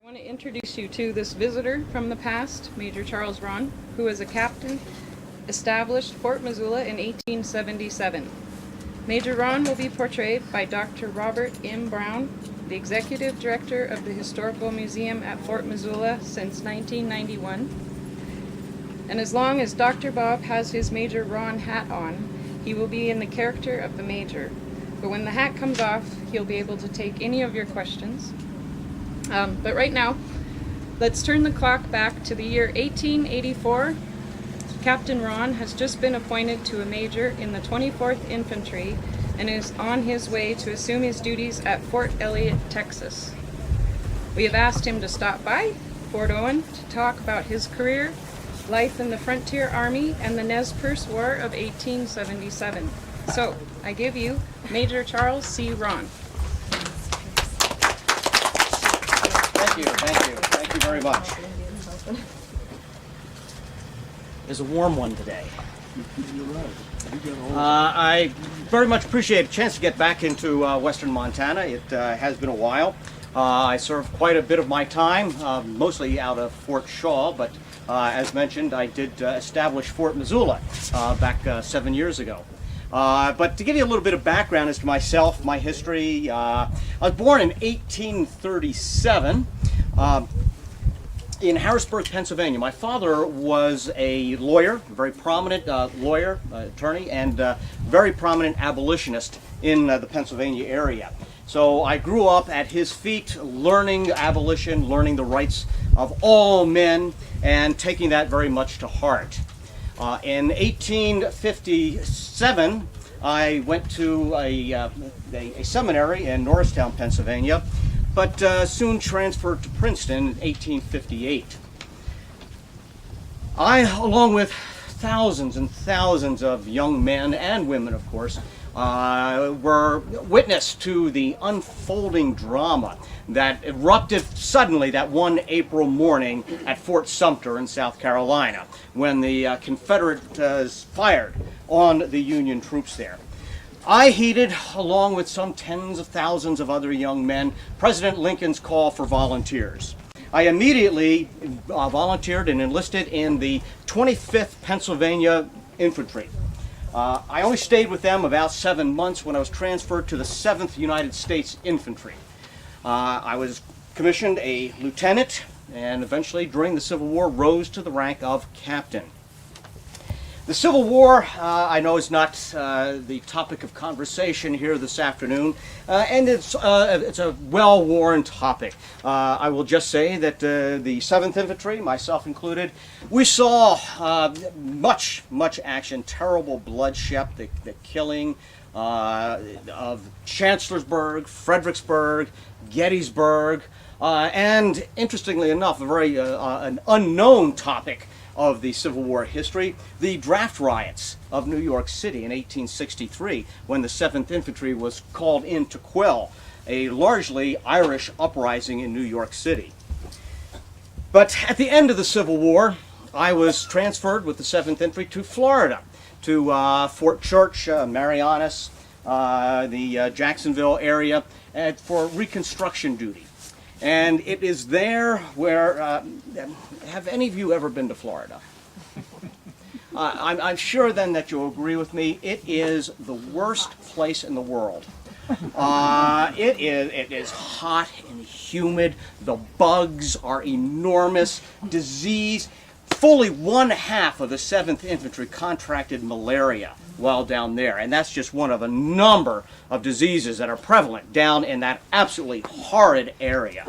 I want to introduce you to this visitor from the past, Major Charles Rawn, who as a captain established Fort Missoula in 1877. Major Rawn will be portrayed by Dr. Robert M. Brown, the Executive Director of the Historical Museum at Fort Missoula since 1991. And as long as Dr. Bob has his Major Rawn hat on, he will be in the character of the Major. But when the hat comes off, he'll be able to take any of your questions. But right now, let's turn the clock back to the year 1884. Captain Rawn has just been appointed to a major in the 24th Infantry and is on his way to assume his duties at Fort Elliott, Texas. We have asked him to stop by Fort Owen to talk about his career, life in the Frontier Army, and the Nez Perce War of 1877. So, I give you Major Charles C. Rawn. Thank you very much. It's a warm one today. I very much appreciate a chance to get back into western Montana. It has been a while. I served quite a bit of my time, mostly out of Fort Shaw, but as mentioned, I did establish Fort Missoula back 7 years ago. But to give you a little bit of background as to myself, my history, I was born in 1837 in Harrisburg, Pennsylvania. My father was a lawyer, a very prominent lawyer, attorney, and very prominent abolitionist in the Pennsylvania area. So I grew up at his feet, learning abolition, learning the rights of all men, and taking that very much to heart. In 1857, I went to a seminary in Norristown, Pennsylvania, but soon transferred to Princeton in 1858. I, along with thousands and thousands of young men and women, of course, were witness to the unfolding drama that erupted suddenly that one April morning at Fort Sumter in South Carolina when the Confederates fired on the Union troops there. I heeded, along with some tens of thousands of other young men, President Lincoln's call for volunteers. I immediately volunteered and enlisted in the 25th Pennsylvania Infantry. I only stayed with them about 7 months when I was transferred to the 7th United States Infantry. I was commissioned a lieutenant and eventually during the Civil War rose to the rank of captain. The Civil War, I know, is not the topic of conversation here this afternoon, and it's a well-worn topic. I will just say that the 7th Infantry, myself included, we saw much action, terrible bloodshed, the killing of Chancellorsburg, Fredericksburg, Gettysburg, and interestingly enough, a very an unknown topic of the Civil War history, the draft riots of New York City in 1863, when the 7th Infantry was called in to quell a largely Irish uprising in New York City. But at the end of the Civil War, I was transferred with the 7th Infantry to Florida, to Fort Church, Marianas, the Jacksonville area, for reconstruction duty. And it is there where, have any of you ever been to Florida? I'm sure then that you'll agree with me, it is the worst place in the world. It is hot and humid, the bugs are enormous, disease. Fully 1/2 of the 7th Infantry contracted malaria while down there, and that's just one of a number of diseases that are prevalent down in that absolutely horrid area.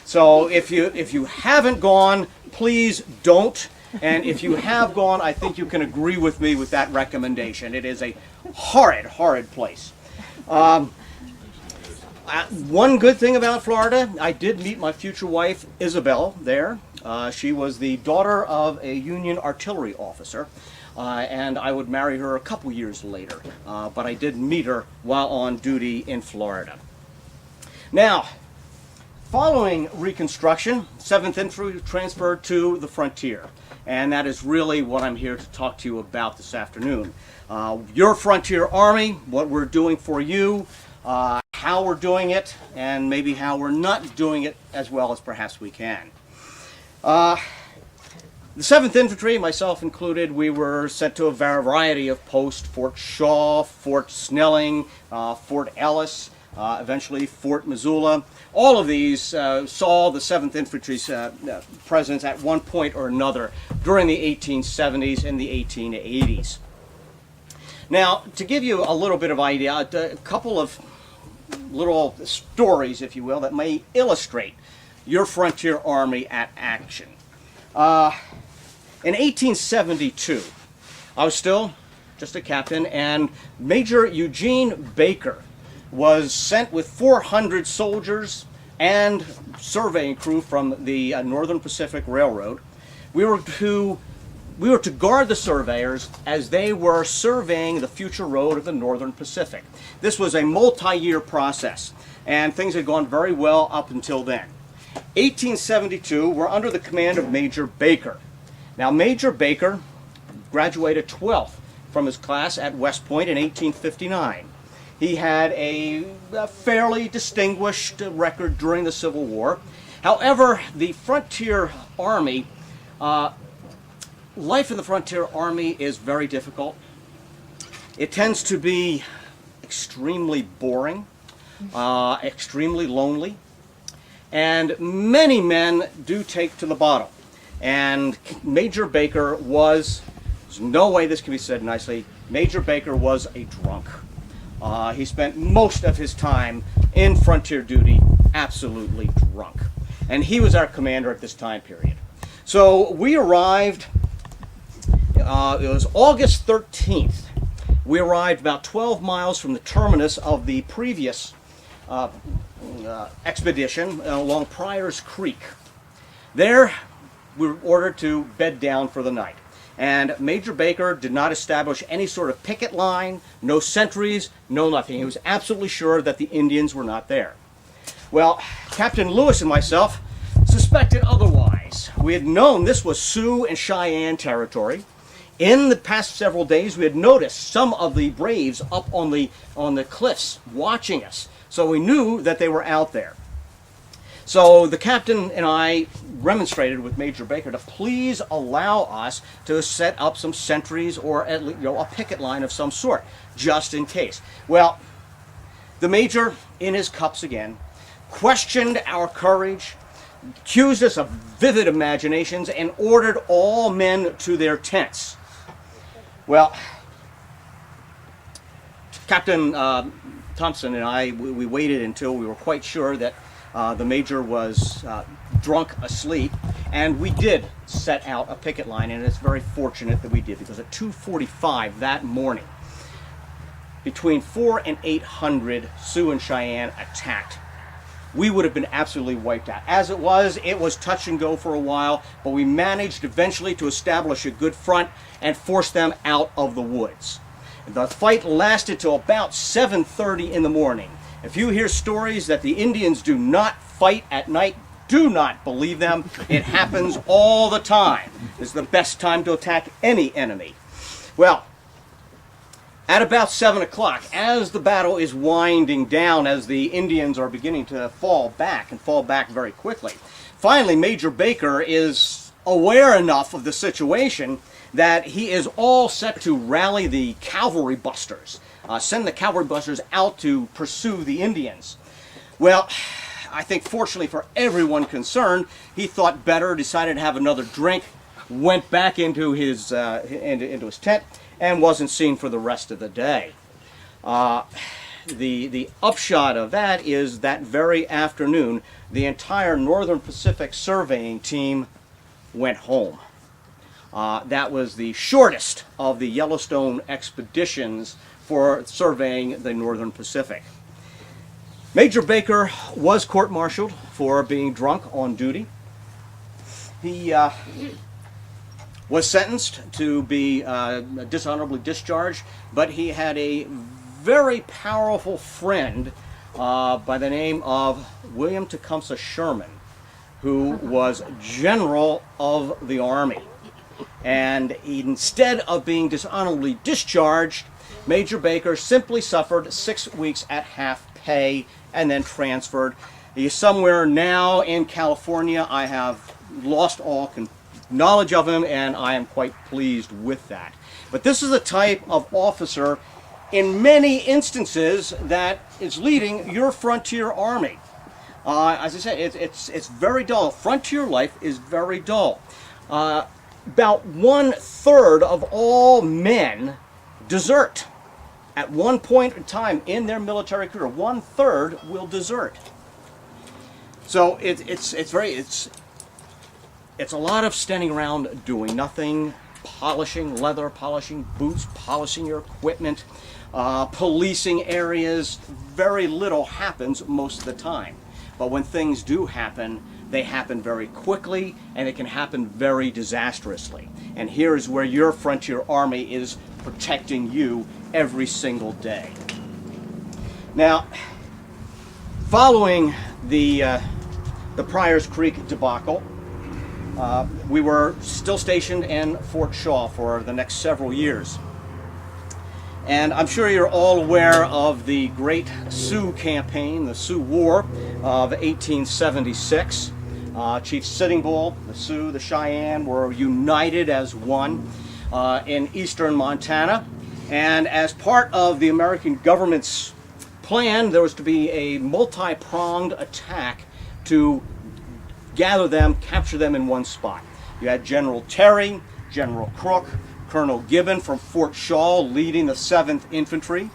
So if you haven't gone, please don't, and if you have gone, I think you can agree with me with that recommendation. It is a horrid place. One good thing about Florida, I did meet my future wife, Isabel, there. She was the daughter of a Union artillery officer, and I would marry her a couple years later, but I did meet her while on duty in Florida. Now, following Reconstruction, 7th Infantry transferred to the frontier, and that is really what I'm here to talk to you about this afternoon. Your Frontier Army, what we're doing for you, how how we're doing it and maybe how we're not doing it as well as perhaps we can. The 7th Infantry, myself included, we were sent to a variety of posts: Fort Shaw, Fort Snelling, Fort Ellis, eventually Fort Missoula. All of these saw the 7th Infantry's presence at one point or another during the 1870s and the 1880s. Now, to give you a little bit of idea, a couple of little stories, if you will, that may illustrate your frontier army at action. In 1872, I was still just a captain, and Major Eugene Baker was sent with 400 soldiers and surveying crew from the Northern Pacific Railroad. We were to guard the surveyors as they were surveying the future road of the Northern Pacific. This was a multi-year process, and things had gone very well up until then. 1872, we're under the command of Major Baker. Now, Major Baker graduated 12th from his class at West Point in 1859. He had a fairly distinguished record during the Civil War. However, the Frontier Army, life in the Frontier Army is very difficult. It tends to be extremely boring, extremely lonely, and many men do take to the bottle. And Major Baker was, there's no way this can be said nicely, Major Baker was a drunk. He spent most of his time in frontier duty absolutely drunk. And he was our commander at this time period. So we arrived, it was August 13th. We arrived about 12 miles from the terminus of the previous expedition along Pryor's Creek. There, we were ordered to bed down for the night. And Major Baker did not establish any sort of picket line, no sentries, no nothing. He was absolutely sure that the Indians were not there. Well, Captain Lewis and myself suspected otherwise. We had known this was Sioux and Cheyenne territory. In the past several days, we had noticed some of the braves up on the cliffs watching us. So we knew that they were out there. So the captain and I remonstrated with Major Baker to please allow us to set up some sentries or at least, a picket line of some sort, just in case. Well, the major, in his cups again, questioned our courage, accused us of vivid imaginations, and ordered all men to their tents. Well, Captain Thompson and I, we waited until we were quite sure that the major was drunk asleep, and we did set out a picket line, and it's very fortunate that we did, because at 2:45 that morning, between 400 and 800 Sioux and Cheyenne attacked. We would have been absolutely wiped out. As it was touch and go for a while, but we managed eventually to establish a good front and force them out of the woods. The fight lasted till about 7:30 in the morning. If you hear stories that the Indians do not fight at night, do not believe them. It happens all the time. It's the best time to attack any enemy. Well, at about 7 o'clock, as the battle is winding down, as the Indians are beginning to fall back, and fall back very quickly, finally Major Baker is aware enough of the situation that he is all set to rally the cavalry busters, send the cavalry busters out to pursue the Indians. Well, I think fortunately for everyone concerned, he thought better, decided to have another drink, went back into his tent, and wasn't seen for the rest of the day. The upshot of that is that very afternoon, the entire Northern Pacific surveying team went home. That was the shortest of the Yellowstone expeditions for surveying the Northern Pacific. Major Baker was court-martialed for being drunk on duty. He was sentenced to be dishonorably discharged, but he had a very powerful friend by the name of William Tecumseh Sherman, who was general of the Army. And instead of being dishonorably discharged, Major Baker simply suffered 6 weeks at half pay and then transferred. He's somewhere now in California. I have lost all knowledge of him, and I am quite pleased with that. But this is a type of officer in many instances that is leading your frontier army. As I said, it's very dull. Frontier life is very dull. About 1/3 of all men desert. At one point in time in their military career, 1/3 will desert. So it's a lot of standing around doing nothing, polishing leather, polishing boots, polishing your equipment, policing areas. Very little happens most of the time. But when things do happen, they happen very quickly, and it can happen very disastrously. And here is where your frontier army is protecting you every single day. Now, following the Pryor's Creek debacle, we were still stationed in Fort Shaw for the next several years. And I'm sure you're all aware of the great Sioux campaign, the Sioux War of 1876. Chief Sitting Bull, the Sioux, the Cheyenne were united as one in eastern Montana. And as part of the American government's plan, there was to be a multi-pronged attack to gather them, capture them in one spot. You had General Terry, General Crook, Colonel Gibbon from Fort Shaw leading the 7th Infantry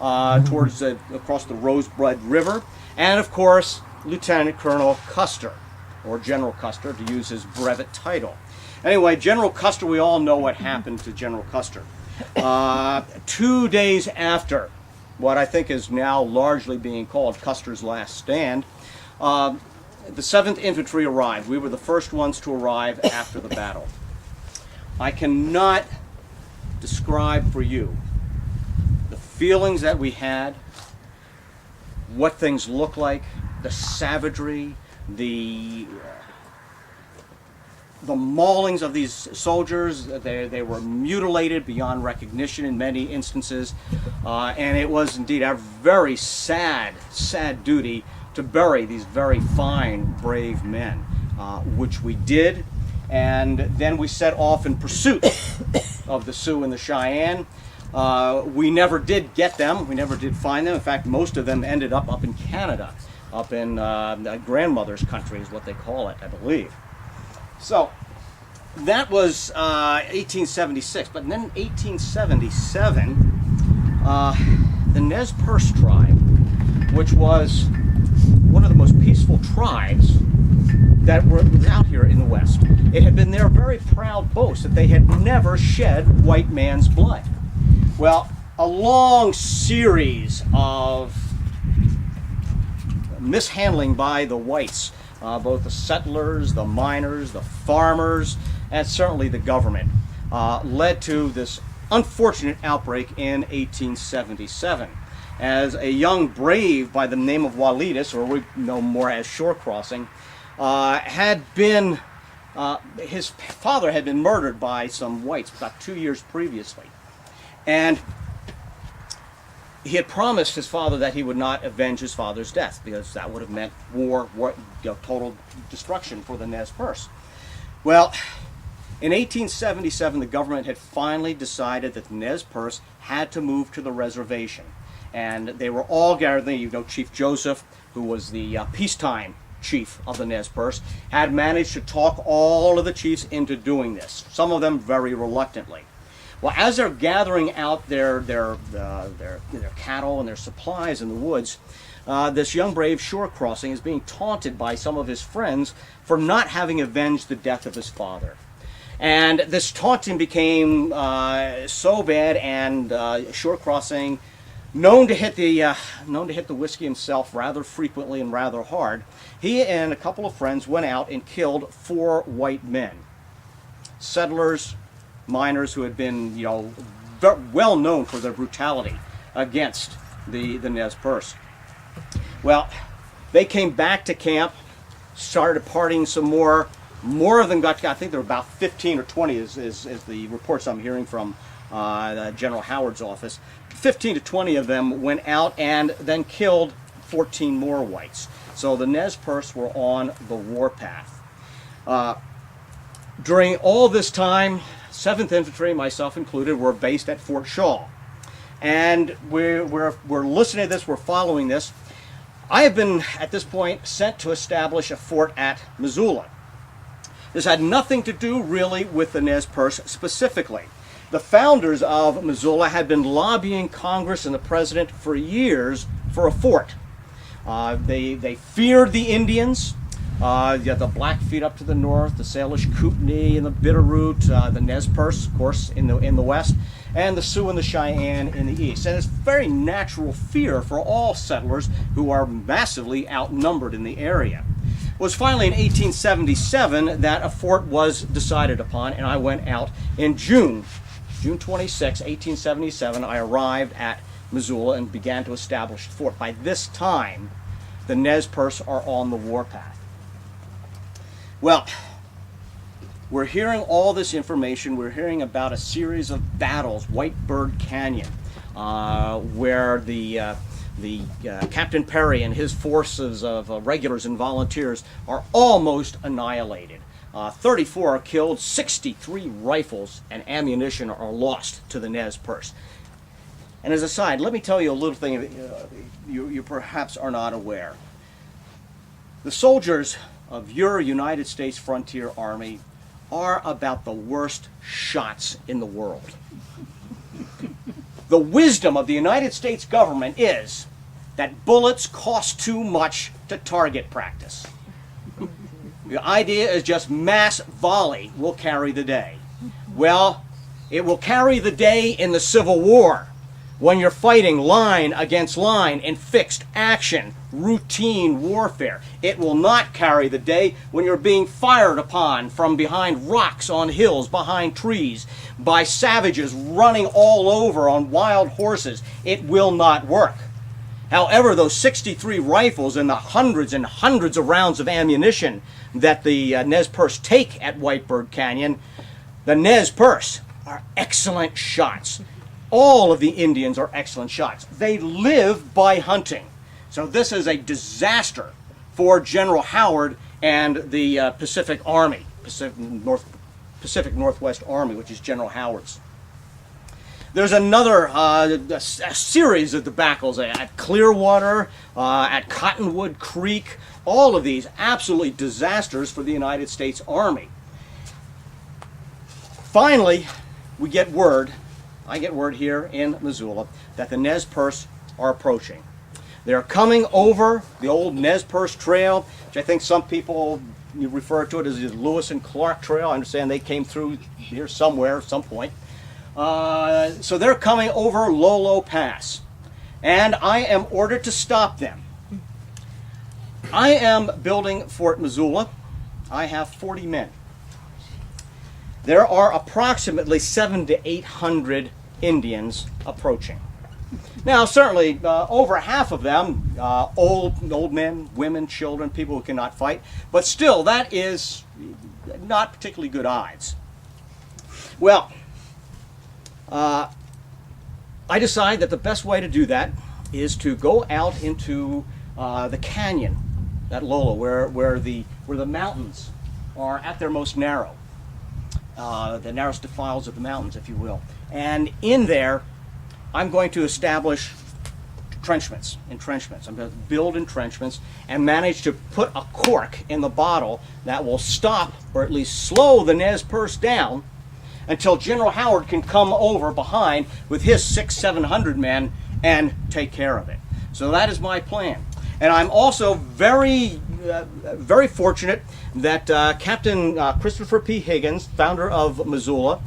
across the Rosebud River, and of course Lieutenant Colonel Custer, or General Custer to use his brevet title. Anyway, General Custer, we all know what happened to General Custer. 2 days after what I think is now largely being called Custer's last stand, the 7th Infantry arrived. We were the first ones to arrive after the battle. I cannot describe for you the feelings that we had, what things look like, the savagery, the maulings of these soldiers. They were mutilated beyond recognition in many instances, and it was indeed a very sad duty to bury these very fine, brave men, which we did. And then we set off in pursuit of the Sioux and the Cheyenne. We never did get them. We never did find them. In fact, most of them ended up in Canada, up in grandmother's country is what they call it, I believe. So that was 1876. But then in 1877, the Nez Perce tribe, which was one of the most peaceful tribes that was out here in the West. It had been their very proud boast that they had never shed white man's blood. Well, a long series of mishandling by the whites, both the settlers, the miners, the farmers, and certainly the government, led to this unfortunate outbreak in 1877. As a young brave by the name of Walidas, or we know more as shore crossing, his father had been murdered by some whites about 2 years previously. And he had promised his father that he would not avenge his father's death, because that would have meant war, total destruction for the Nez Perce. Well, in 1877, the government had finally decided that the Nez Perce had to move to the reservation. And they were all gathered. You know, Chief Joseph, who was the peacetime chief of the Nez Perce, had managed to talk all of the chiefs into doing this, some of them very reluctantly. Well, as they're gathering out their cattle and their supplies in the woods, this young brave shore crossing is being taunted by some of his friends for not having avenged the death of his father. And this taunting became so bad, and shore crossing, known to hit the whiskey himself rather frequently and rather hard, he and a couple of friends went out and killed 4 white men, settlers, miners who had been, well known for their brutality against the Nez Perce. Well, they came back to camp, started partying some more. More of them got, I think there were about 15 or 20 is the reports I'm hearing from General Howard's office. 15 to 20 of them went out and then killed 14 more whites. So the Nez Perce were on the warpath. During all this time, 7th Infantry, myself included, were based at Fort Shaw. And we're listening to this, we're following this. I have been, at this point, sent to establish a fort at Missoula. This had nothing to do, really, with the Nez Perce specifically. The founders of Missoula had been lobbying Congress and the President for years for a fort. They feared the Indians. The Blackfeet up to the north, the Salish Kootenai and the Bitterroot, the Nez Perce, of course, in the west, and the Sioux and the Cheyenne in the east. And it's very natural fear for all settlers who are massively outnumbered in the area. It was finally in 1877 that a fort was decided upon, and I went out in June 26, 1877. I arrived at Missoula and began to establish the fort. By this time, the Nez Perce are on the warpath. Well, we're hearing all this information. We're hearing about a series of battles, White Bird Canyon, where the Captain Perry and his forces of regulars and volunteers are almost annihilated. 34 are killed, 63 rifles and ammunition are lost to the Nez Perce. And as a side, let me tell you a little thing you perhaps are not aware. The soldiers of your United States Frontier Army are about the worst shots in the world. The wisdom of the United States government is that bullets cost too much to target practice. The idea is just mass volley will carry the day. Well, it will carry the day in the Civil War, when you're fighting line against line in fixed action, routine warfare. It will not carry the day when you're being fired upon from behind rocks on hills, behind trees, by savages running all over on wild horses. It will not work. However, those 63 rifles and the hundreds and hundreds of rounds of ammunition that the Nez Perce take at White Bird Canyon, the Nez Perce are excellent shots. All of the Indians are excellent shots. They live by hunting. So this is a disaster for General Howard and the Pacific Army, Pacific Northwest Army, which is General Howard's. There's another a series of debacles at Clearwater, at Cottonwood Creek, all of these absolutely disasters for the United States Army. Finally, we get word, I get word here in Missoula, that the Nez Perce are approaching. They're coming over the old Nez Perce Trail, which I think some people refer to it as the Lewis and Clark Trail. I understand they came through here somewhere at some point. So they're coming over Lolo Pass, and I am ordered to stop them. I am building Fort Missoula. I have 40 men. There are approximately 700 to 800 Indians approaching. Now, certainly, over half of them, old men, women, children, people who cannot fight, but still, that is not particularly good odds. Well, I decide that the best way to do that is to go out into the canyon at Lola, where the mountains are at their most narrow, the narrowest defiles of the mountains, if you will. And in there, I'm going to establish entrenchments. I'm going to build entrenchments and manage to put a cork in the bottle that will stop, or at least slow, the Nez Perce down until General Howard can come over behind with his 600-700 men and take care of it. So that is my plan. And I'm also very fortunate that Captain Christopher P. Higgins, founder of Missoula,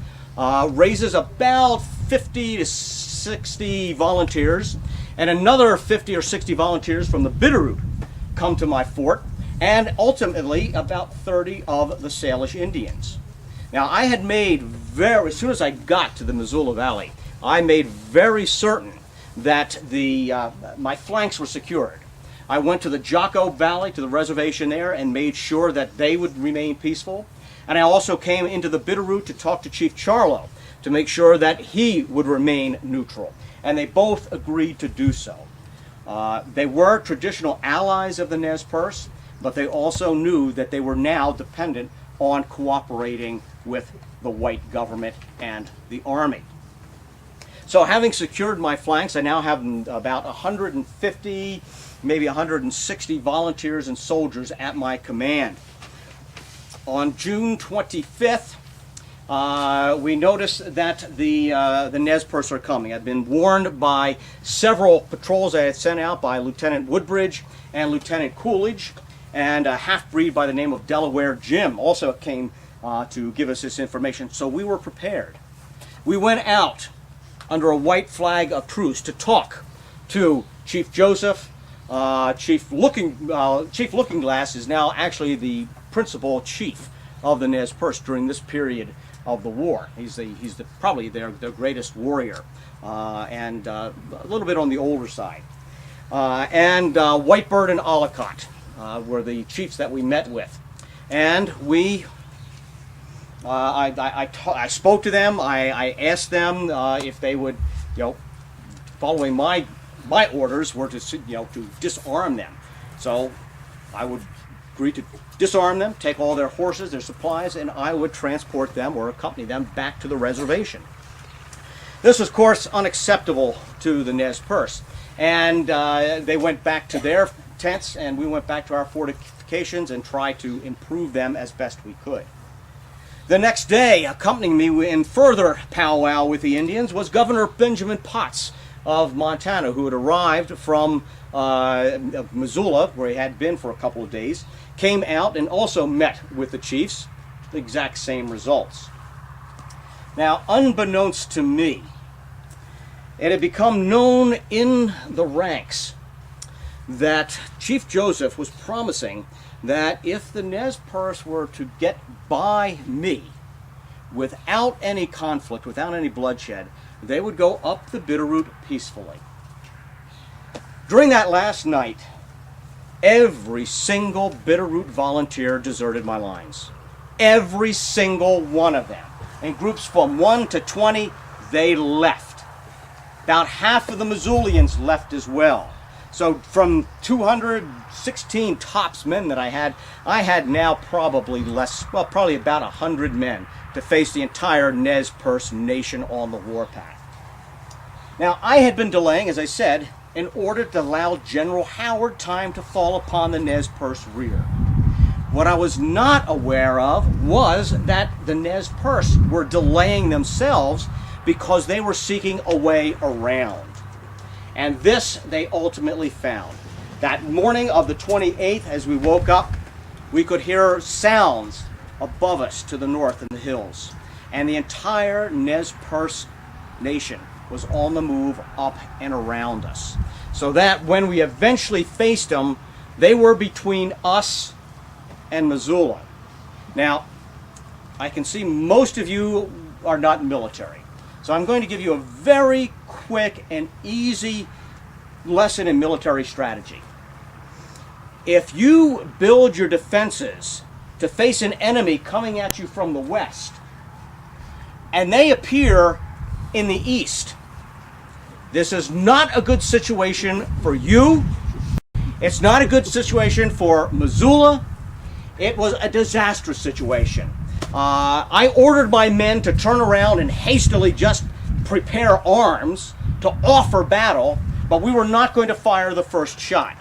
raises about 50 to 60 volunteers, and another 50 or 60 volunteers from the Bitterroot come to my fort, and ultimately about 30 of the Salish Indians. Now, I had made as soon as I got to the Missoula Valley, I made very certain that my flanks were secured. I went to the Jocko Valley, to the reservation there, and made sure that they would remain peaceful. And I also came into the Bitterroot to talk to Chief Charlo to make sure that he would remain neutral. And they both agreed to do so. They were traditional allies of the Nez Perce, but they also knew that they were now dependent on cooperating with the white government and the army. So having secured my flanks, I now have about 150, maybe 160 volunteers and soldiers at my command. On June 25th, we noticed that the Nez Perce are coming. I'd been warned by several patrols I had sent out by Lieutenant Woodbridge and Lieutenant Coolidge, and a half-breed by the name of Delaware Jim also came to give us this information, so we were prepared. We went out under a white flag of truce to talk to Chief Joseph. Chief Lookingglass is now actually the principal chief of the Nez Perce during this period of the war. He's probably their greatest warrior, and a little bit on the older side. And Whitebird and Ollicott were the chiefs that we met with, and I spoke to them. I asked them if they would, following my orders, were to disarm them. So I would agree to disarm them, take all their horses, their supplies, and I would transport them or accompany them back to the reservation. This was, of course, unacceptable to the Nez Perce, and they went back to their tents, and we went back to our fortifications and tried to improve them as best we could. The next day, accompanying me in further powwow with the Indians was Governor Benjamin Potts of Montana, who had arrived from Missoula, where he had been for a couple of days, came out and also met with the chiefs, the exact same results. Now, unbeknownst to me, it had become known in the ranks that Chief Joseph was promising that if the Nez Perce were to get by me without any conflict, without any bloodshed, they would go up the Bitterroot peacefully. During that last night, every single Bitterroot volunteer deserted my lines. Every single one of them. In groups from 1 to 20, they left. About half of the Missoulians left as well. So from 216 tops men that I had now probably probably about 100 men to face the entire Nez Perce nation on the warpath. Now, I had been delaying, as I said, in order to allow General Howard time to fall upon the Nez Perce rear. What I was not aware of was that the Nez Perce were delaying themselves because they were seeking a way around. And this they ultimately found. That morning of the 28th, as we woke up, we could hear sounds above us to the north in the hills. And the entire Nez Perce nation was on the move up and around us. So that when we eventually faced them, they were between us and Missoula. Now, I can see most of you are not military. So I'm going to give you a very quick and easy lesson in military strategy. If you build your defenses to face an enemy coming at you from the west, and they appear in the east, this is not a good situation for you. It's not a good situation for Missoula. It was a disastrous situation. I ordered my men to turn around and hastily just prepare arms to offer battle, but we were not going to fire the first shot.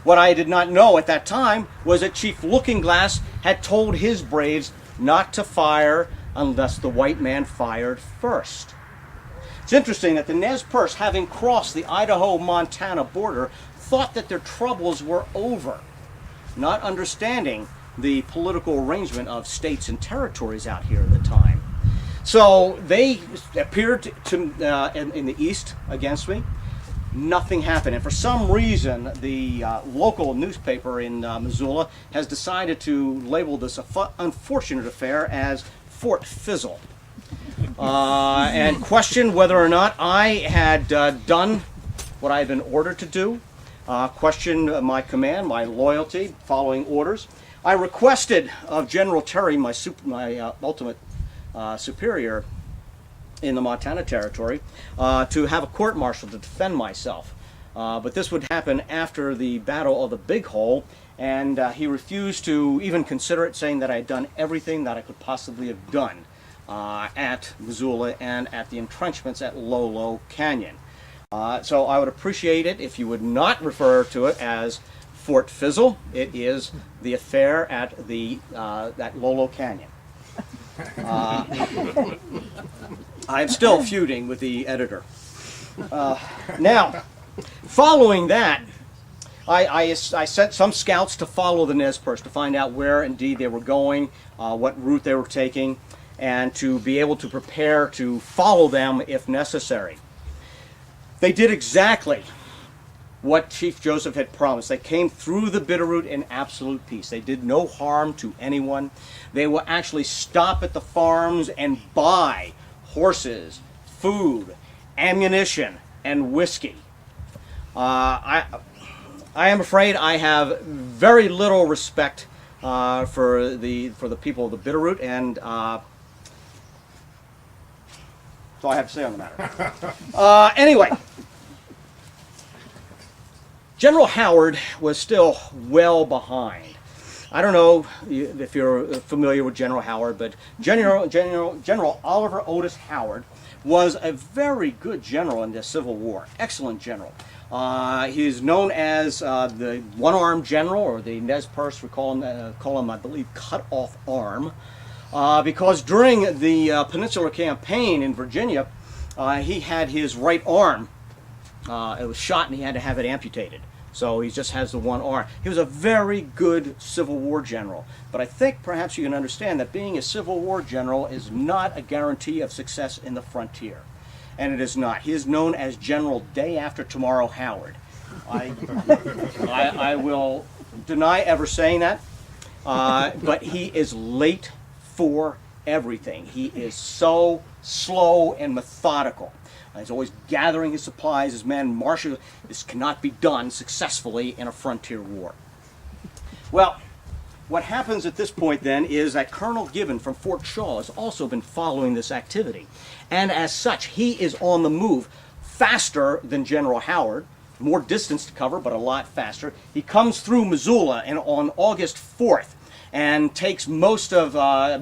What I did not know at that time was that Chief Lookingglass had told his braves not to fire unless the white man fired first. It's interesting that the Nez Perce, having crossed the Idaho-Montana border, thought that their troubles were over, not understanding the political arrangement of states and territories out here at the time. So they appeared in the east against me. Nothing happened. And for some reason, the local newspaper in Missoula has decided to label this unfortunate affair as Fort Fizzle. And question whether or not I had done what I had been ordered to do. Question my command, my loyalty, following orders. I requested of General Terry, my ultimate superior in the Montana Territory, to have a court-martial to defend myself. But this would happen after the Battle of the Big Hole, and he refused to even consider it, saying that I had done everything that I could possibly have done at Missoula and at the entrenchments at Lolo Canyon. So I would appreciate it if you would not refer to it as Fort Fizzle. It is the affair at the at Lolo Canyon. I'm still feuding with the editor. Now, following that, I sent some scouts to follow the Nez Perce to find out where indeed they were going, what route they were taking, and to be able to prepare to follow them if necessary. They did exactly what Chief Joseph had promised. They came through the Bitterroot in absolute peace. They did no harm to anyone. They will actually stop at the farms and buy horses, food, ammunition, and whiskey. I am afraid I have very little respect for the people of the Bitterroot, and that's all I have to say on the matter. Anyway, General Howard was still well behind. I don't know if you're familiar with General Howard, but General Oliver Otis Howard was a very good general in the Civil War. Excellent general. He is known as the one-armed general, or the Nez Perce, we call him, I believe, cut-off arm, because during the Peninsular Campaign in Virginia, he had his right arm, it was shot and he had to have it amputated. So he just has the one arm. He was a very good Civil War general. But I think perhaps you can understand that being a Civil War general is not a guarantee of success in the frontier. And it is not. He is known as General Day After Tomorrow Howard. I will deny ever saying that. But he is late for everything. He is so slow and methodical. He's always gathering his supplies, his men, marshaling. This cannot be done successfully in a frontier war. Well, what happens at this point then is that Colonel Gibbon from Fort Shaw has also been following this activity. And as such, he is on the move faster than General Howard, more distance to cover, but a lot faster. He comes through Missoula and on August 4th and takes most of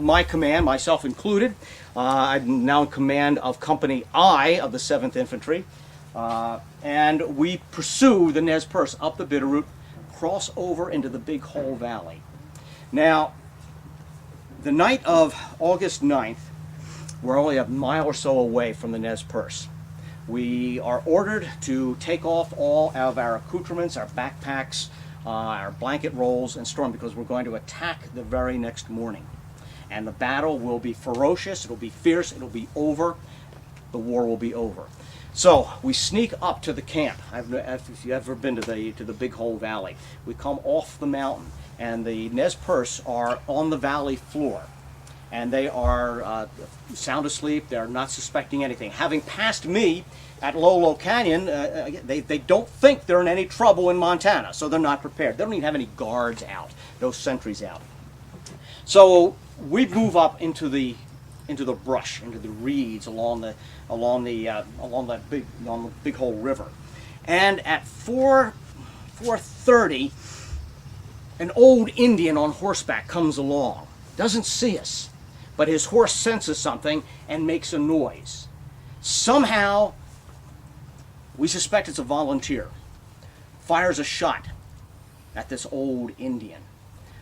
my command, myself included. I'm now in command of Company I of the 7th Infantry. And we pursue the Nez Perce up the Bitterroot, cross over into the Big Hole Valley. Now, the night of August 9th, we're only a mile or so away from the Nez Perce. We are ordered to take off all of our accoutrements, our backpacks, our blanket rolls, and storm, because we're going to attack the very next morning. And the battle will be ferocious, it'll be fierce, it'll be over, the war will be over. So we sneak up to the camp. If you've ever been to the Big Hole Valley, we come off the mountain, and the Nez Perce are on the valley floor. And they are sound asleep, they're not suspecting anything. Having passed me at Lolo Canyon, they don't think they're in any trouble in Montana, so they're not prepared. They don't even have any guards out, no sentries out. So we move up into the brush, into the reeds along the Big Hole River, and at 4:30, an old Indian on horseback comes along. Doesn't see us, but his horse senses something and makes a noise. Somehow, we suspect it's a volunteer. Fires a shot at this old Indian.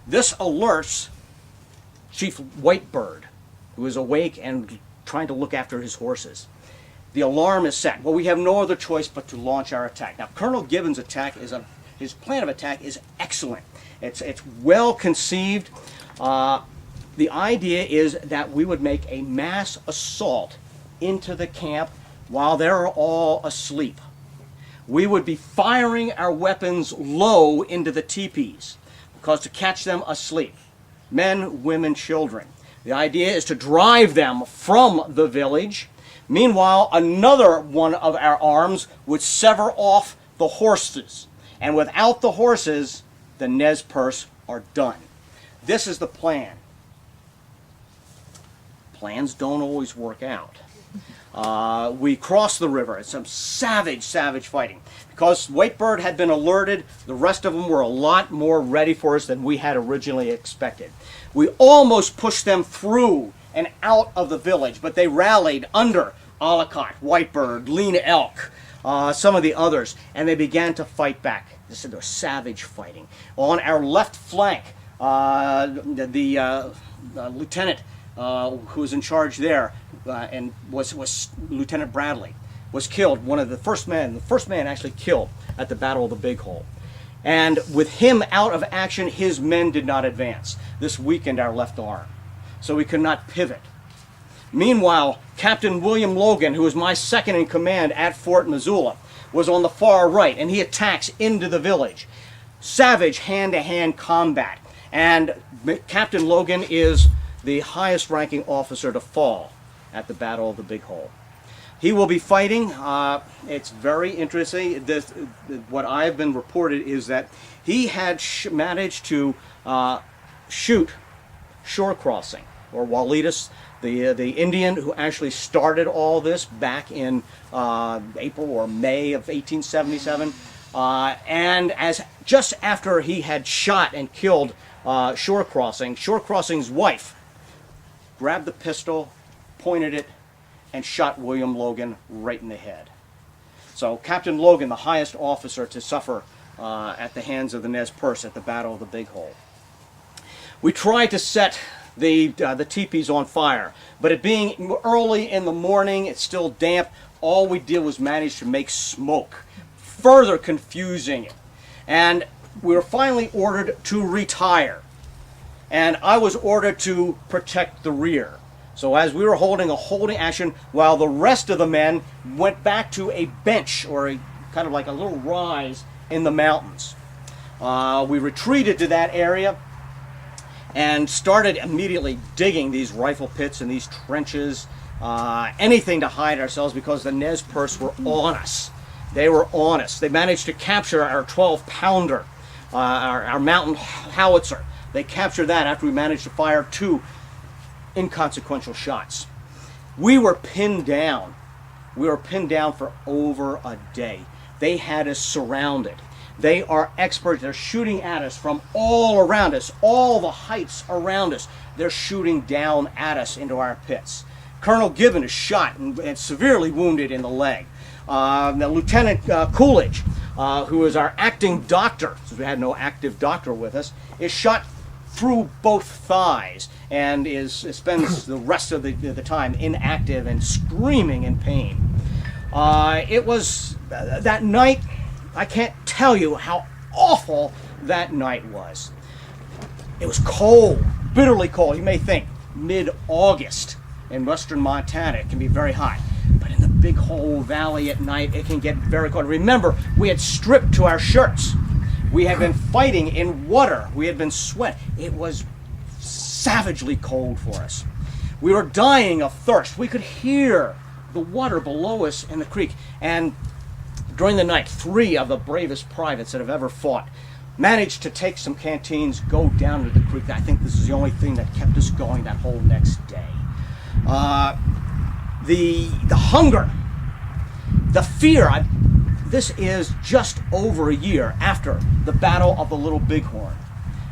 This alerts Chief Whitebird, who is awake and trying to look after his horses. The alarm is set. Well, we have no other choice but to launch our attack. Now, Colonel Gibbon's attack his plan of attack is excellent. It's well conceived. The idea is that we would make a mass assault into the camp while they're all asleep. We would be firing our weapons low into the teepees, because to catch them asleep. Men, women, children. The idea is to drive them from the village. Meanwhile, another one of our arms would sever off the horses. And without the horses, the Nez Perce are done. This is the plan. Plans don't always work out. We crossed the river. It's some savage fighting. Because Whitebird had been alerted, the rest of them were a lot more ready for us than we had originally expected. We almost pushed them through and out of the village, but they rallied under Ollicott, Whitebird, Lean Elk, some of the others, and they began to fight back. This is their savage fighting. On our left flank, the lieutenant who was in charge there and was Lieutenant Bradley, was killed. One of the first man actually killed at the Battle of the Big Hole. And with him out of action, his men did not advance. This weakened our left arm, so we could not pivot. Meanwhile, Captain William Logan, who was my second in command at Fort Missoula, was on the far right, and he attacks into the village. Savage hand-to-hand combat. And Captain Logan is the highest ranking officer to fall at the Battle of the Big Hole. He will be fighting. It's very interesting. What I've been reported is that he had managed to shoot shore crossing, or Walitas, the Indian who actually started all this back in April or May of 1877. And just after he had shot and killed Shore Crossing's wife grabbed the pistol, pointed it, and shot William Logan right in the head. So Captain Logan, the highest officer to suffer at the hands of the Nez Perce at the Battle of the Big Hole. We tried to set the teepees on fire, but it being early in the morning, it's still damp, all we did was manage to make smoke, further confusing it. And we were finally ordered to retire. And I was ordered to protect the rear. So as we were holding a holding action, while the rest of the men went back to a bench, or kind of like a little rise in the mountains. We retreated to that area and started immediately digging these rifle pits and these trenches, anything to hide ourselves, because the Nez Perce were on us. They were on us. They managed to capture our 12-pounder, our mountain howitzer. They captured that after we managed to fire 2 inconsequential shots. We were pinned down. We were pinned down for over a day. They had us surrounded. They are experts. They're shooting at us from all around us, all the heights around us. They're shooting down at us into our pits. Colonel Gibbon is shot and severely wounded in the leg. The Lieutenant Coolidge, who is our acting doctor, since we had no active doctor with us, is shot through both thighs and spends the rest of the time inactive and screaming in pain. It was that night. I can't tell you how awful that night was. It was cold, bitterly cold. You may think mid-August in western Montana it can be very hot, but in the Big Hole Valley at night it can get very cold. Remember, we had stripped to our shirts. We had been fighting in water. We had been sweat. It was savagely cold for us. We were dying of thirst. We could hear the water below us in the creek. And during the night, 3 of the bravest privates that have ever fought managed to take some canteens, go down to the creek. I think this is the only thing that kept us going that whole next day. The hunger, the fear. This is just over a year after the Battle of the Little Bighorn.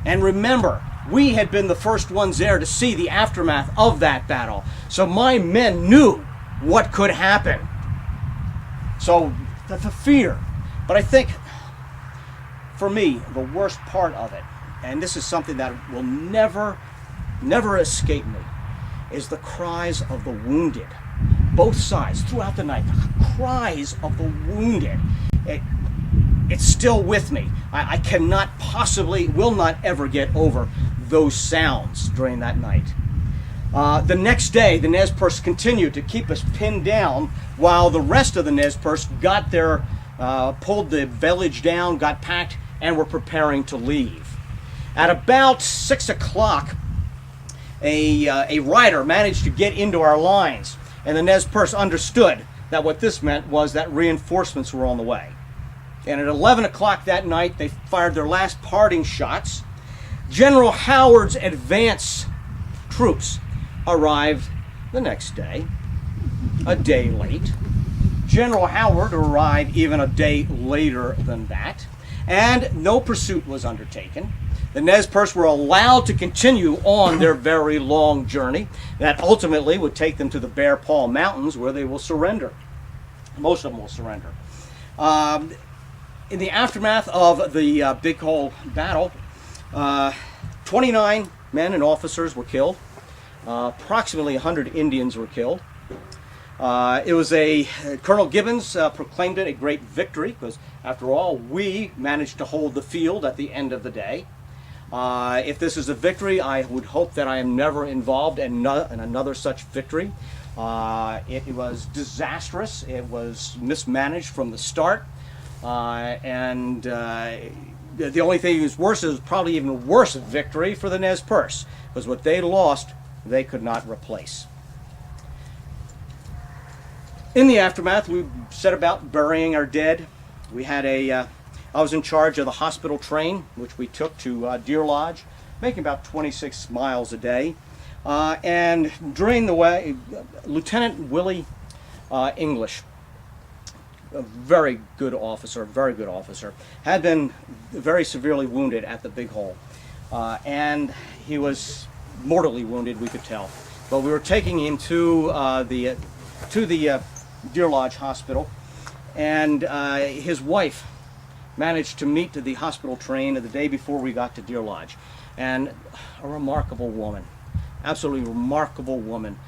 And remember, we had been the first ones there to see the aftermath of that battle. So my men knew what could happen. So the fear. But I think, for me, the worst part of it, and this is something that will never escape me, is the cries of the wounded. Both sides, throughout the night, the cries of the wounded. It's still with me. I cannot possibly, will not ever get over those sounds during that night. The next day, the Nez Perce continued to keep us pinned down while the rest of the Nez Perce got their, pulled the village down, got packed, and were preparing to leave. At about 6 o'clock, a rider managed to get into our lines, and the Nez Perce understood that what this meant was that reinforcements were on the way. And at 11 o'clock that night, they fired their last parting shots. General Howard's advance troops arrived the next day, a day late. General Howard arrived even a day later than that, and no pursuit was undertaken. The Nez Perce were allowed to continue on their very long journey that ultimately would take them to the Bear Paw Mountains, where they will surrender. Most of them will surrender. In the aftermath of the Big Hole battle, 29 men and officers were killed. Approximately 100 Indians were killed. It was Colonel Gibbons proclaimed it a great victory because, after all, we managed to hold the field at the end of the day. If this is a victory, I would hope that I am never involved in another such victory. It was disastrous. It was mismanaged from the start. And the only thing that was worse is probably even worse victory for the Nez Perce, because what they lost, they could not replace. In the aftermath, we set about burying our dead. We had I was in charge of the hospital train, which we took to Deer Lodge, making about 26 miles a day. And during the way, Lieutenant Willie English, a very good officer, had been very severely wounded at the Big Hole. And he was mortally wounded, we could tell. But we were taking him to the Deer Lodge Hospital, and his wife managed to meet the hospital train the day before we got to Deer Lodge. And a remarkable woman, absolutely remarkable woman,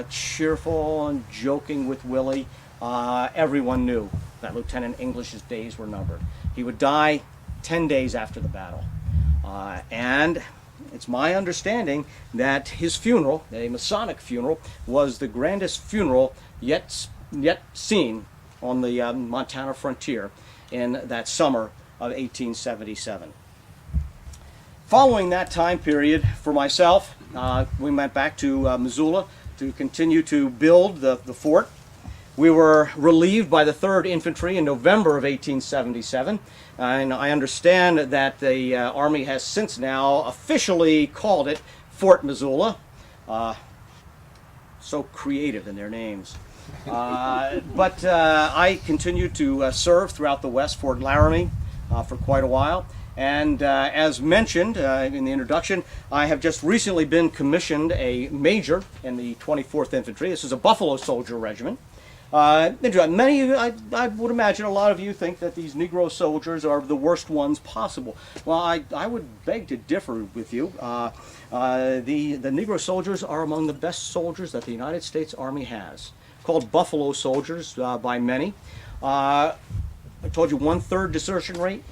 cheerful and joking with Willie. Everyone knew that Lieutenant English's days were numbered. He would die 10 days after the battle. And it's my understanding that his funeral, a Masonic funeral, was the grandest funeral yet seen on the Montana frontier in that summer of 1877. Following that time period, for myself, we went back to Missoula to continue to build the fort. We were relieved by the 3rd Infantry in November of 1877, and I understand that the Army has since now officially called it Fort Missoula. So creative in their names. But I continued to serve throughout the West, Fort Laramie, for quite a while. And as mentioned in the introduction, I have just recently been commissioned a major in the 24th Infantry. This is a Buffalo Soldier Regiment. Many, I would imagine a lot of you think that these Negro soldiers are the worst ones possible. Well, I would beg to differ with you. The Negro soldiers are among the best soldiers that the United States Army has, called Buffalo Soldiers by many. I told you 1/3 desertion rate,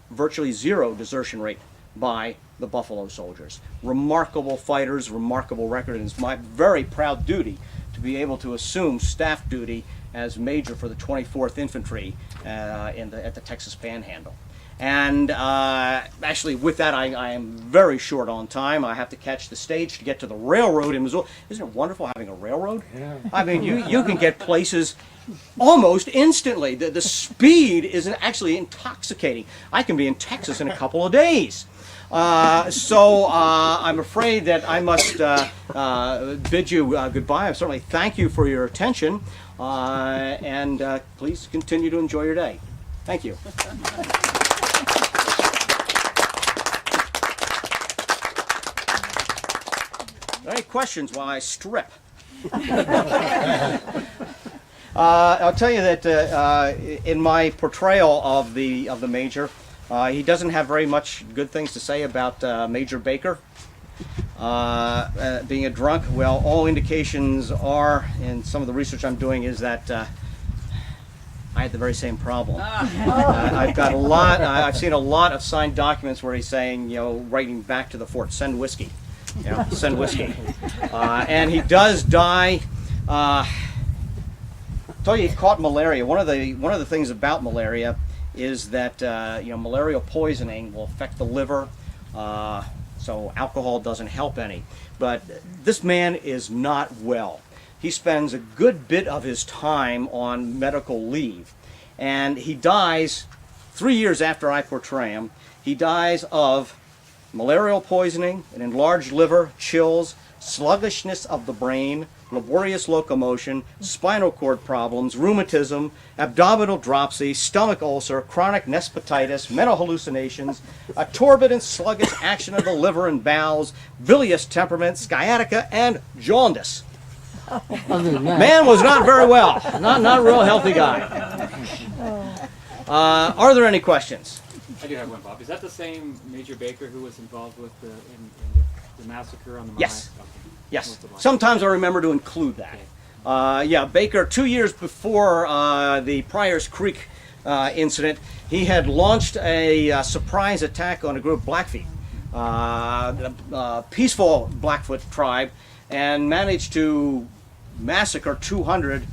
virtually 0 desertion rate by the Buffalo Soldiers. Remarkable fighters, remarkable record, and it's my very proud duty to be able to assume staff duty as major for the 24th Infantry at the Texas Panhandle. And actually, with that, I am very short on time. I have to catch the stage to get to the railroad in Missoula. Isn't it wonderful having a railroad? Yeah. I mean, you can get places almost instantly. The speed is actually intoxicating. I can be in Texas in a couple of days. So I'm afraid that I must bid you goodbye. I certainly thank you for your attention, and please continue to enjoy your day. Thank you. Any questions while I strip? I'll tell you that in my portrayal of the major, he doesn't have very much good things to say about Major Baker being a drunk. Well, all indications are, and some of the research I'm doing is that I had the very same problem. I've got a lot. I've seen a lot of signed documents where he's saying, writing back to the fort, send whiskey. Send whiskey. And he does die. I told you he caught malaria. One of the things about malaria is that malarial poisoning will affect the liver, so alcohol doesn't help any. But this man is not well. He spends a good bit of his time on medical leave, and he dies 3 years after I portray him. He dies of malarial poisoning, an enlarged liver, chills, sluggishness of the brain, laborious locomotion, spinal cord problems, rheumatism, abdominal dropsy, stomach ulcer, chronic nespatitis, mental hallucinations, a torpid and sluggish action of the liver and bowels, bilious temperament, sciatica, and jaundice. Other than that, Man was not very well. Not a real healthy guy. Are there any questions? I do have one, Bob. Is that the same Major Baker who was involved with in the massacre on the Mile? Yes. Okay. Yes. Most of mine. Sometimes I remember to include that. Yeah, Baker, 2 years before the Pryor's Creek incident, he had launched a surprise attack on a group of Blackfeet, a peaceful Blackfoot tribe, and managed to massacre 200.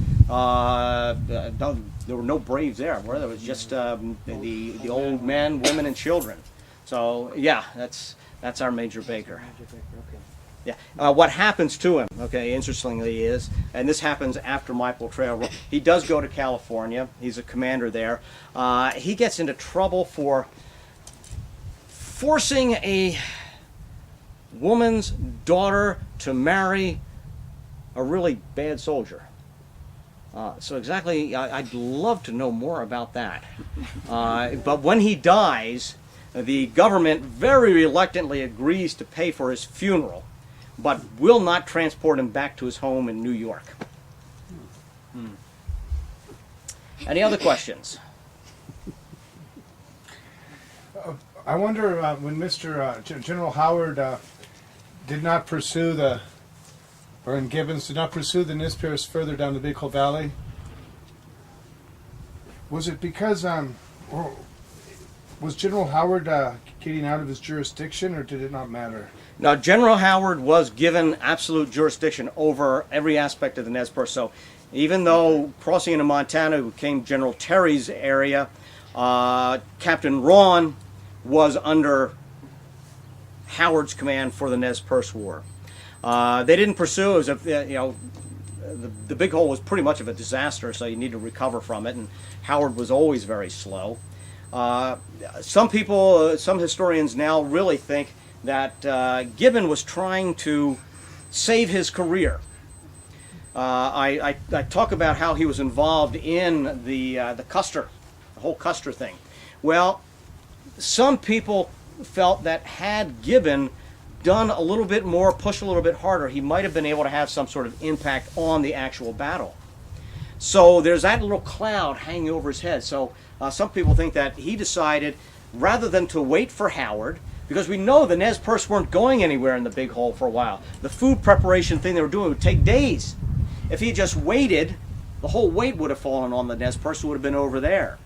There were no braves there. Where there was just the old men, women, and children. So yeah, that's our Major Baker. Major Baker, okay. Yeah. What happens to him? Okay, interestingly is, and this happens after Maple Trail. He does go to California. He's a commander there. He gets into trouble for forcing a woman's daughter to marry a really bad soldier. So exactly, I'd love to know more about that. But when he dies, the government very reluctantly agrees to pay for his funeral, but will not transport him back to his home in New York. Any other questions? I wonder when General Howard did not pursue and Gibbons did not pursue the Nez Perce further down the Big Hole Valley, was it because, or was General Howard getting out of his jurisdiction, or did it not matter? Now, General Howard was given absolute jurisdiction over every aspect of the Nez Perce. So even though crossing into Montana became General Terry's area, Captain Rawn was under Howard's command for the Nez Perce War. They didn't pursue. It was the Big Hole was pretty much of a disaster, so you need to recover from it, and Howard was always very slow. Some people, some historians now really think that Gibbon was trying to save his career. I talk about how he was involved in the Custer, the whole Custer thing. Well, some people felt that had Gibbon done a little bit more, pushed a little bit harder, he might have been able to have some sort of impact on the actual battle. So there's that little cloud hanging over his head. So some people think that he decided, rather than to wait for Howard, because we know the Nez Perce weren't going anywhere in the Big Hole for a while. The food preparation thing they were doing would take days. If he just waited, the whole weight would have fallen on the Nez Perce, would have been over there.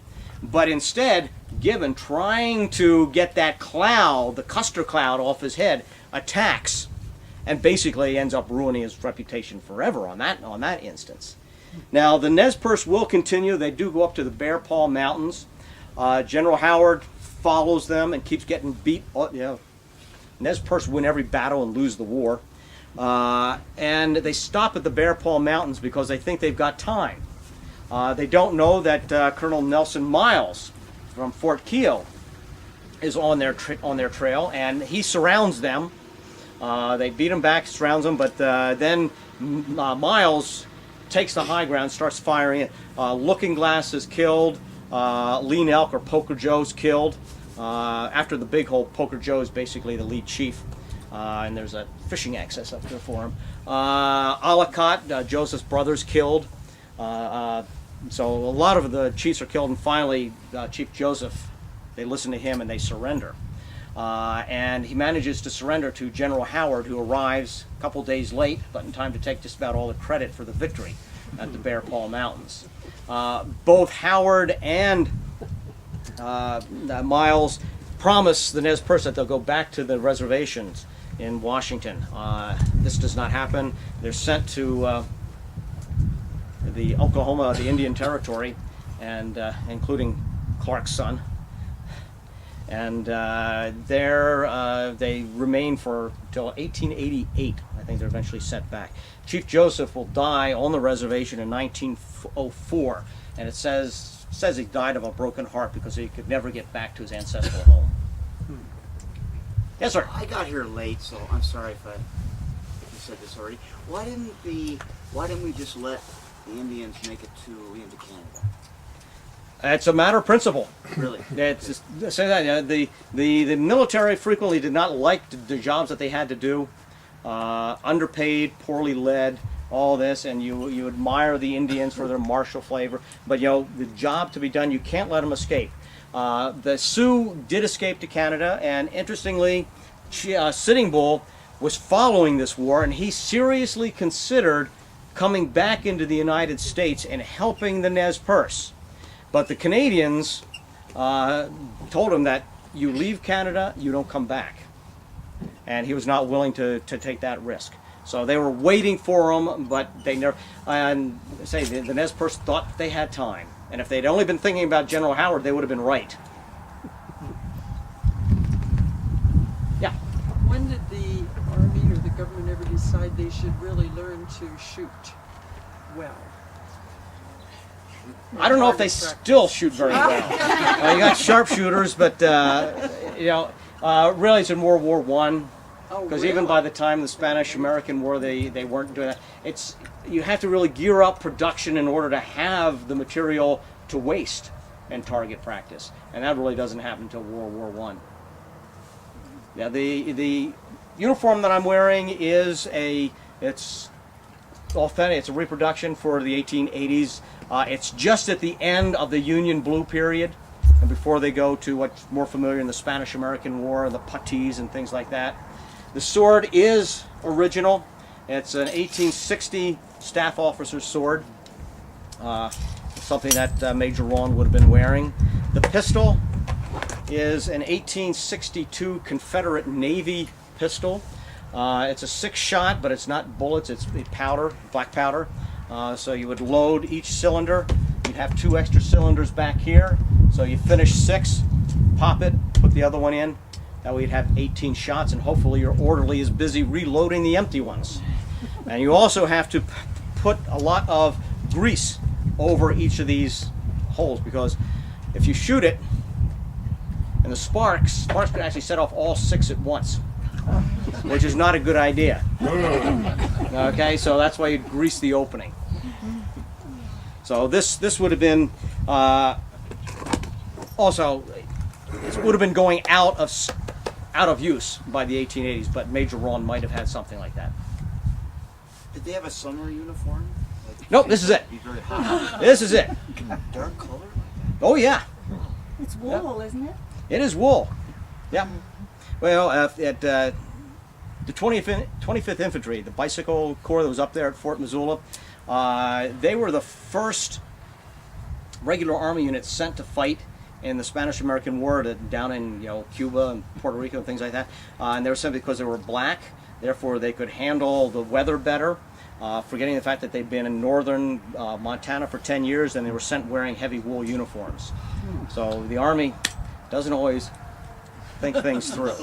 But instead, Gibbon, trying to get that cloud, the Custer cloud, off his head, attacks, and basically ends up ruining his reputation forever on that instance. Now, the Nez Perce will continue. They do go up to the Bear Paw Mountains. General Howard follows them and keeps getting beat. Nez Perce win every battle and lose the war. And they stop at the Bear Paw Mountains because they think they've got time. They don't know that Colonel Nelson Miles from Fort Keogh is on their trail, and he surrounds them. They beat him back, surrounds them, but then Miles takes the high ground, starts firing. Looking Glass is killed. Lean Elk, or Poker Joe's killed. After the Big Hole, Poker Joe is basically the lead chief, and there's a fishing access up there for him. Alicot, Joseph's brother's killed. So a lot of the chiefs are killed, and finally Chief Joseph, they listen to him and they surrender. And he manages to surrender to General Howard, who arrives a couple days late, but in time to take just about all the credit for the victory at the Bear Paw Mountains. Both Howard and Miles promise the Nez Perce that they'll go back to the reservations in Washington. This does not happen. They're sent to the Oklahoma, the Indian Territory, and including Clark's son. And there they remain until 1888. I think they're eventually sent back. Chief Joseph will die on the reservation in 1904, and it says he died of a broken heart because he could never get back to his ancestral home. Yes, sir. I got here late, so I'm sorry if said this already. Why didn't we just let the Indians make it into Canada? It's a matter of principle. Really? It's just, say that the military frequently did not like the jobs that they had to do, underpaid, poorly led, all this, and you admire the Indians for their martial flavor, but the job to be done, you can't let them escape. The Sioux did escape to Canada, and interestingly, Sitting Bull was following this war, and he seriously considered coming back into the United States and helping the Nez Perce. But the Canadians told him that you leave Canada, you don't come back. And he was not willing to take that risk. So they were waiting for him, but they never. And say the Nez Perce thought they had time. And if they'd only been thinking about General Howard, they would have been right. Yeah. When did the Army or the government ever decide they should really learn to shoot well? I don't know if they still shoot very well. You got sharpshooters, but really it's in World War I. Because even by the time the Spanish-American War, they weren't doing that. You have to really gear up production in order to have the material to waste and target practice, and that really doesn't happen until World War I. Yeah, the uniform that I'm wearing it's authentic. It's a reproduction for the 1880s. It's just at the end of the Union Blue period, and before they go to what's more familiar in the Spanish-American War, the puttees and things like that. The sword is original. It's an 1860 staff officer's sword, something that Major Rawn would have been wearing. The pistol is an 1862 Confederate Navy pistol. It's a 6-shot, but it's not bullets, it's powder, black powder. So you would load each cylinder. You'd have 2 extra cylinders back here. So you finish 6, pop it, put the other one in. That way you'd have 18 shots, and hopefully your orderly is busy reloading the empty ones. And you also have to put a lot of grease over each of these holes, because if you shoot it, and the sparks could actually set off all 6 at once, which is not a good idea. Okay, so that's why you grease the opening. So this would have been also, it would have been going out of use by the 1880s, but Major Rawn might have had something like that. Did they have a summer uniform? Nope, this is it. Be very hot. This is it. Dark color? Oh yeah, It's wool, isn't it? it is wool. Yeah. Well, at the 25th Infantry, the bicycle corps that was up there at Fort Missoula, they were the first regular Army unit sent to fight in the Spanish-American War down in Cuba and Puerto Rico and things like that. And they were sent because they were black, therefore they could handle the weather better, forgetting the fact that they'd been in northern Montana for 10 years, and they were sent wearing heavy wool uniforms. So the Army doesn't always think things through.